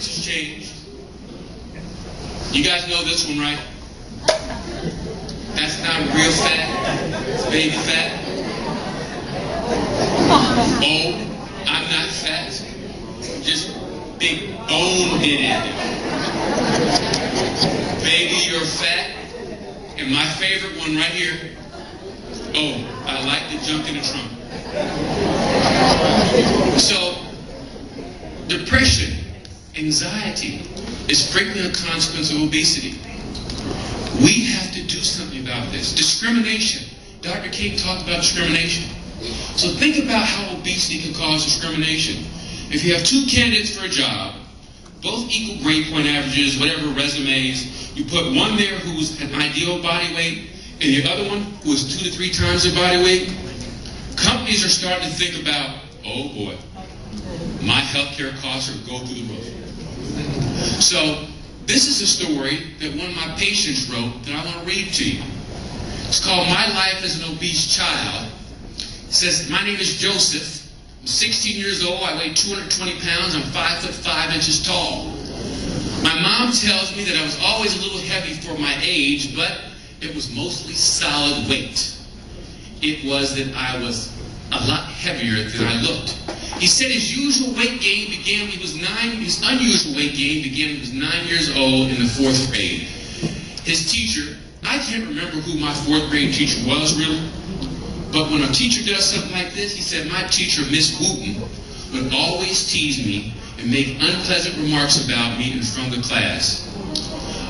difference has changed. You guys know this one, right? That's not real fat. It's baby fat. Oh, I'm not fat. Just big bone in it. Baby, you're fat. And my favorite one right here. Oh, I like the junk in the trunk. So, depression, anxiety is frequently a consequence of obesity. We have to do something about this. Discrimination. Dr. King talked about discrimination. So think about how obesity can cause discrimination. If you have two candidates for a job, both equal grade point averages, whatever resumes, you put one there who's an ideal body weight and the other one who is 2 to 3 times their body weight, companies are starting to think about, oh boy, my healthcare costs are going through the roof. So this is a story that one of my patients wrote that I want to read to you. It's called My Life as an Obese Child. It says, my name is Joseph. I'm 16 years old. I weigh 220 pounds. I'm 5 foot 5 inches tall. My mom tells me that I was always a little heavy for my age, but it was mostly solid weight. It was that I was a lot heavier than I looked. He said his usual weight gain began when he was 9. His unusual weight gain began when he was 9 years old in the 4th grade. His teacher, I can't remember who my 4th grade teacher was really, but when a teacher does something like this, he said my teacher, Miss Wooten, would always tease me and make unpleasant remarks about me in front of the class.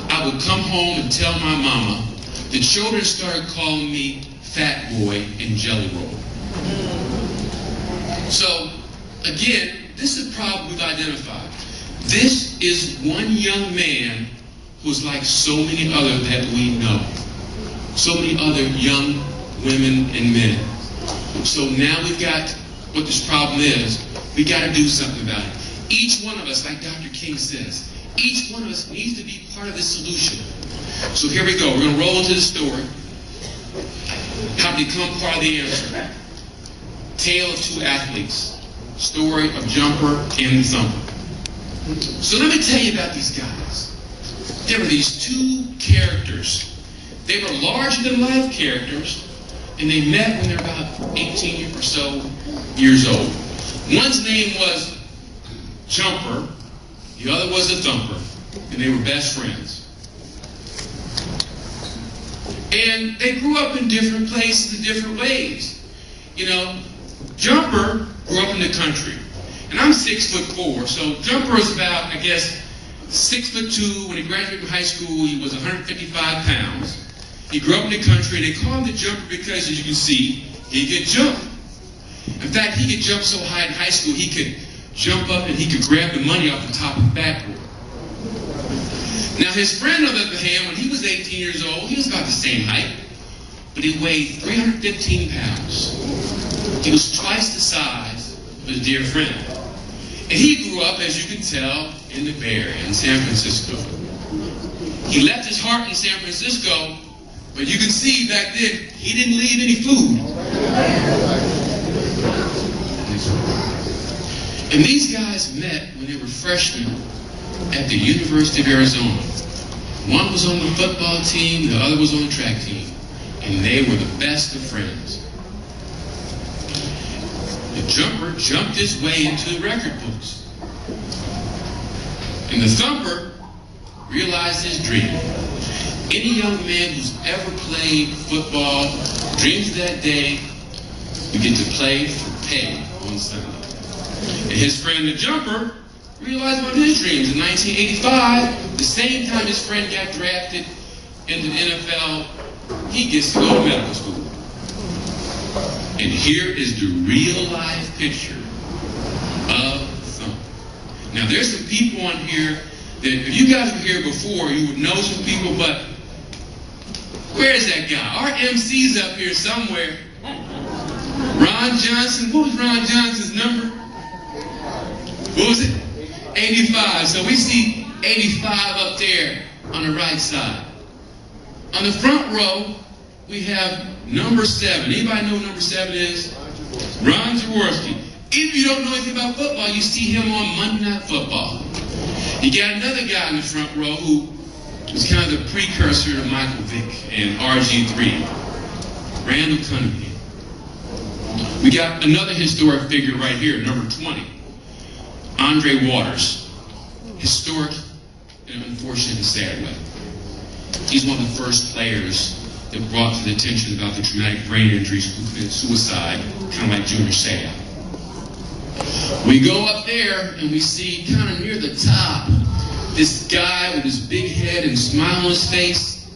I would come home and tell my mama. The children started calling me Fat Boy and Jelly Roll. So, again, this is a problem we've identified. This is one young man who's like so many other that we know. So many other young women and men. So now we've got what this problem is. We got to do something about it. Each one of us, like Dr. King says, each one of us needs to be part of the solution. So here we go. We're going to roll into the story. How to become part of the answer. Tale of two athletes. Story of Jumper and the Thumper. So let me tell you about these guys. There were these two characters. They were larger-than-life characters, and they met when they were about 18 or so years old. One's name was Jumper, the other was a Thumper, and they were best friends. And they grew up in different places in different ways. You know, Jumper grew up in the country, and I'm 6'4", so Jumper is about, I guess, 6'2". When he graduated from high school, he was 155 pounds. He grew up in the country. They call him the Jumper because, as you can see, he could jump. In fact, he could jump so high in high school, he could jump up and he could grab the money off the top of the backboard. Now, his friend, on the other hand, when he was 18 years old, he was about the same height, but he weighed 315 pounds. He was twice the size of his dear friend. And he grew up, as you can tell, in the Bay Area, in San Francisco. He left his heart in San Francisco, but you can see back then, he didn't leave any food. And these guys met when they were freshmen at the University of Arizona. One was on the football team, the other was on the track team. And they were the best of friends. The Jumper jumped his way into the record books. And the Thumper realized his dream. Any young man who's ever played football dreams that day we get to play for pay on Sunday. And his friend, the Jumper, realized one of his dreams. In 1985, the same time his friend got drafted into the NFL, he gets to go to medical school. And here is the real-life picture of Thumper. Now, there's some people on here that, if you guys were here before, you would know some people, but where is that guy? Our MC's up here somewhere. Ron Johnson. What was Ron Johnson's number? What was it? 85. So we see 85 up there on the right side. On the front row, we have number 7. Anybody know what number 7 is? Ron Jaworski. If you don't know anything about football, you see him on Monday Night Football. You got another guy in the front row who was kind of the precursor to Michael Vick and RG3, Randall Cunningham. We got another historic figure right here, number 20, Andre Waters. Historic in an unfortunate and sad way. He's one of the first players that brought to the attention about the traumatic brain injuries who committed suicide, kind of like Junior Seau. We go up there and we see kind of near the top this guy with his big head and smile on his face,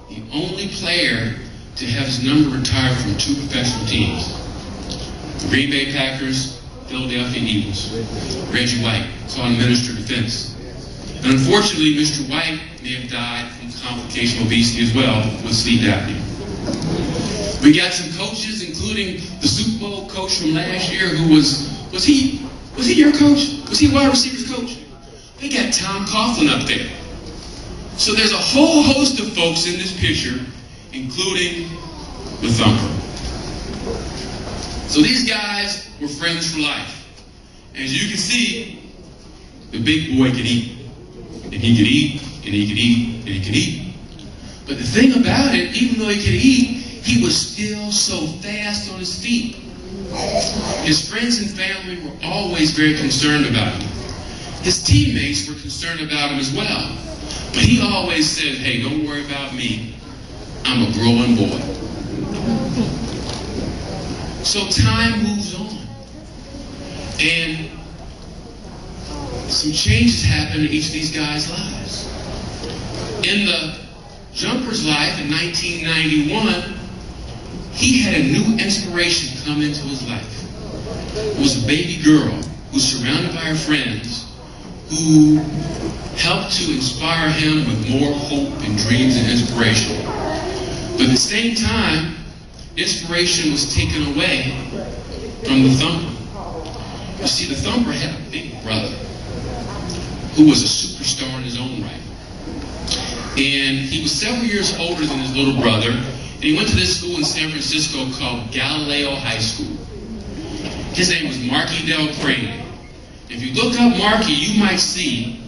the only player to have his number retired from 2 professional teams. The Green Bay Packers, Philadelphia Eagles. Reggie White, called Minister of Defense. And unfortunately, Mr. White may have died from complication of obesity as well with sleep apnea. We got some coaches, including the Super Bowl coach from last year, who was he your coach? Was he wide receivers coach? We got Tom Coughlin up there. So there's a whole host of folks in this picture, including the Thumper. So these guys were friends for life. And as you can see, the big boy could eat. And he could eat, and he could eat, and he could eat. But the thing about it, even though he could eat, he was still so fast on his feet. His friends and family were always very concerned about him. His teammates were concerned about him as well. But he always said, hey, don't worry about me. I'm a growing boy. So time moves on. And some changes happen in each of these guys' lives. In the jumper's life in 1991, he had a new inspiration come into his life. It was a baby girl who was surrounded by her friends who helped to inspire him with more hope and dreams and inspiration. But at the same time, inspiration was taken away from the Thumper. You see, the Thumper had a big brother who was a superstar in his own right. And he was several years older than his little brother, and he went to this school in San Francisco called Galileo High School. His name was Marky Del Crane. If you look up Marky, you might see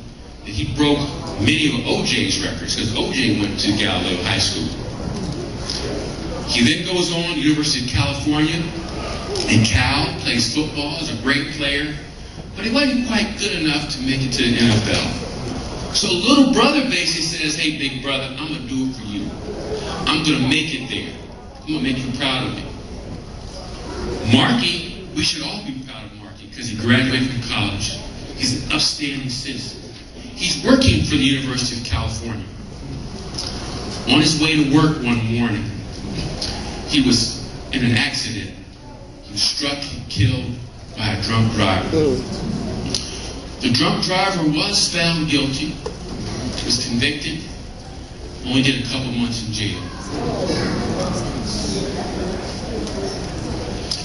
that he broke many of OJ's records, because OJ went to Galileo High School. He then goes on to University of California in Cal, plays football, is a great player, but he wasn't quite good enough to make it to the NFL. So little brother basically says, hey, big brother, I'm going to do it for you. I'm going to make it there. I'm going to make you proud of me. Marky, we should all be proud of Marky because he graduated from college. He's an upstanding citizen. He's working for the University of California. On his way to work one morning, he was in an accident. He was struck and killed by a drunk driver. The drunk driver was found guilty, was convicted, only did a couple months in jail.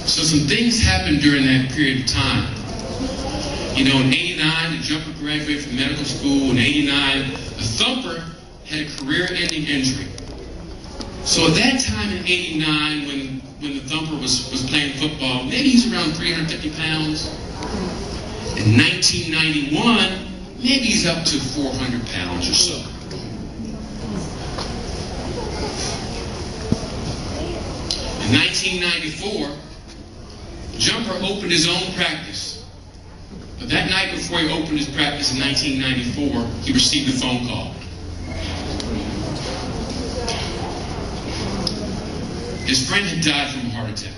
So some things happened during that period of time. You know, in 89, the jumper graduated from medical school. In 89, the Thumper had a career-ending injury. So at that time in 89, when the Thumper was playing football, maybe he's around 350 pounds. In 1991, maybe he's up to 400 pounds or so. In 1994, Jumper opened his own practice. But that night before he opened his practice in 1994, he received a phone call. His friend had died from a heart attack.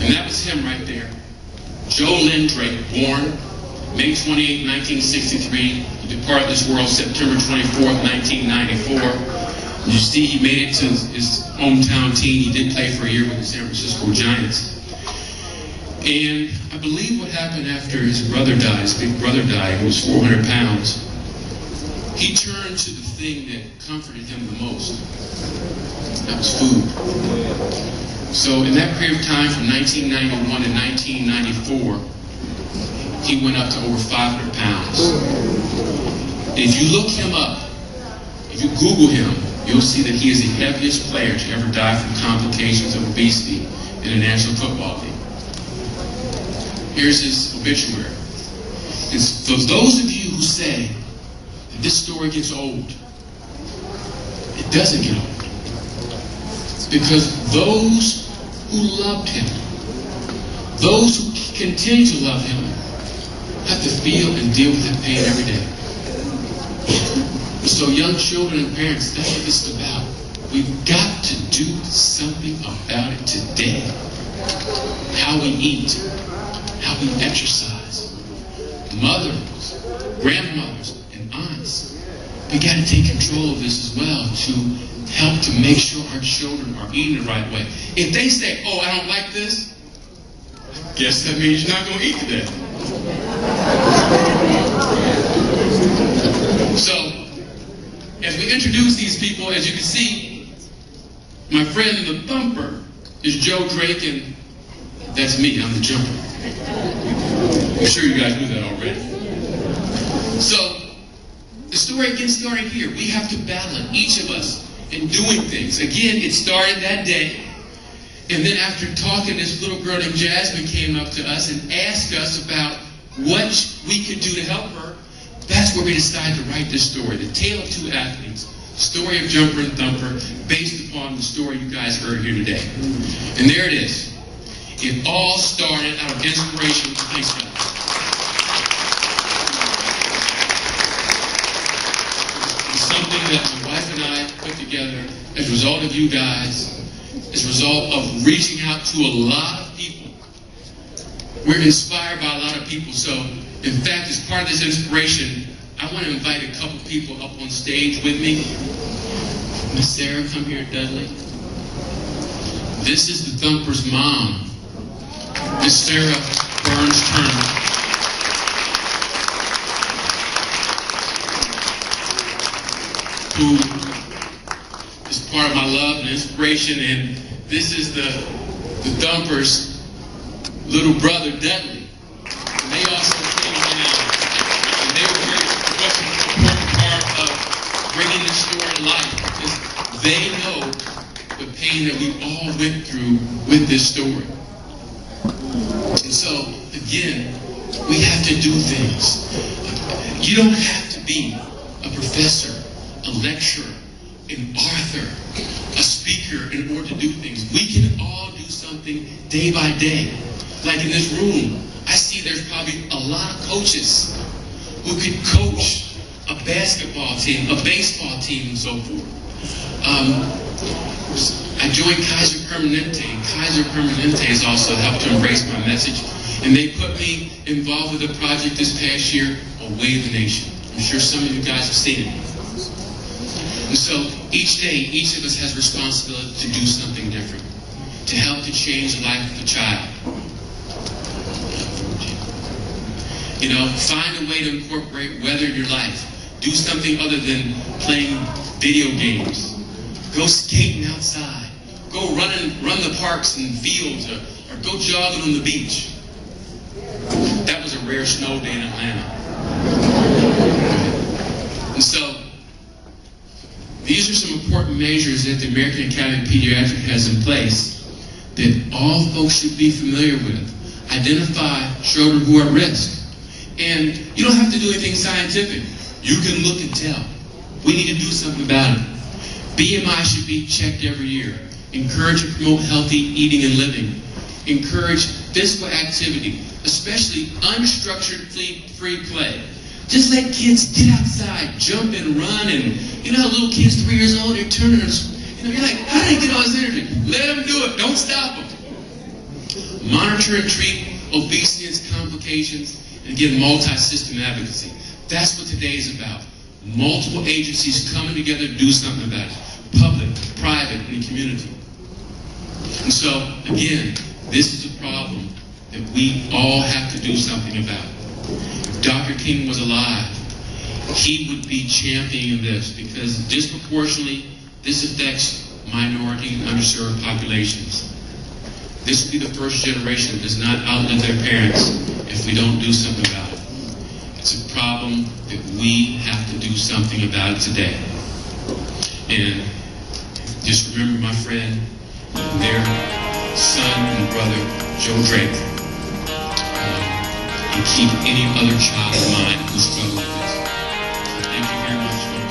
And that was him right there. Joe Lynn Drake, born May 28, 1963. He departed this world September 24, 1994. You see, he made it to his hometown team. He did play for a year with the San Francisco Giants. And I believe what happened after his brother died, his big brother died, who was 400 pounds, he turned to the thing that comforted him the most. That was food. So in that period of time, from 1991 to 1994, he went up to over 500 pounds. And if you look him up, if you Google him, you'll see that he is the heaviest player to ever die from complications of obesity in the National Football League. Here's his obituary. And for those of you who say that this story gets old, it doesn't get old. Because those who loved him, those who continue to love him, have to feel and deal with that pain every day. So young children and parents, that's what this is about. We've got to do something about it today. How we eat, how we exercise. Mothers, grandmothers, and aunts, we got to take control of this as well to help to make sure our children are eating the right way. If they say, oh, I don't like this, I guess that means you're not going to eat today. So, as we introduce these people, as you can see, my friend in the bumper is Joe Drake, and that's me, I'm the jumper. I'm sure you guys knew that already. So, the story gets started here. We have to battle, each of us, in doing things. Again, it started that day. And then after talking, this little girl named Jasmine came up to us and asked us about what we could do to help her. That's where we decided to write this story, The Tale of Two Athletes, the story of Jumper and Thumper, based upon the story you guys heard here today. And there it is. It all started out of inspiration. Thanks, guys. It's something that my wife and I put together as a result of you guys, as a result of reaching out to a lot of people. We're inspired by a lot of people. So, in fact, as part of this inspiration, I want to invite a couple people up on stage with me. Miss Sarah, come here, Dudley. This is the Thumper's mom, Miss Sarah Burns-Turner. Who is part of my love and inspiration, and this is the Thumper's little brother, Dudley. And they also came down, and they were very much an important part of bringing this story to life, because they know the pain that we all went through with this story. And so, again, we have to do things. You don't have to be a professor, a lecturer, an author, a speaker in order to do things. We can all do something day by day. Like in this room, I see there's probably a lot of coaches who could coach a basketball team, a baseball team, and so forth. I joined Kaiser Permanente, and Kaiser Permanente has also helped to embrace my message. And they put me involved with a project this past year, Away the Nation. I'm sure some of you guys have seen it. And so each day, each of us has responsibility to do something different, to help to change the life of a child. You know, find a way to incorporate weather in your life. Do something other than playing video games. Go skating outside. Go run the parks and fields, or go jogging on the beach. That was a rare snow day in Atlanta. And so, these are some important measures that the American Academy of Pediatrics has in place that all folks should be familiar with. Identify children who are at risk. And you don't have to do anything scientific. You can look and tell. We need to do something about it. BMI should be checked every year. Encourage and promote healthy eating and living. Encourage physical activity, especially unstructured free play. Just let kids get outside, jump and run, and you know how little kids 3 years old, they're turning, you're like, how do they get all this energy? Let them do it, don't stop them. Monitor and treat obesity and its complications, and again, multi-system advocacy. That's what today is about. Multiple agencies coming together to do something about it. Public, private, and the community. And so, again, this is a problem that we all have to do something about. If Dr. King was alive, he would be championing this, because disproportionately, this affects minority and underserved populations. This will be the first generation that does not outlive their parents if we don't do something about it. It's a problem that we have to do something about it today. And just remember my friend and their son and brother, Joe Drake. and keep any other child in mind who struggles with this. Thank you very much.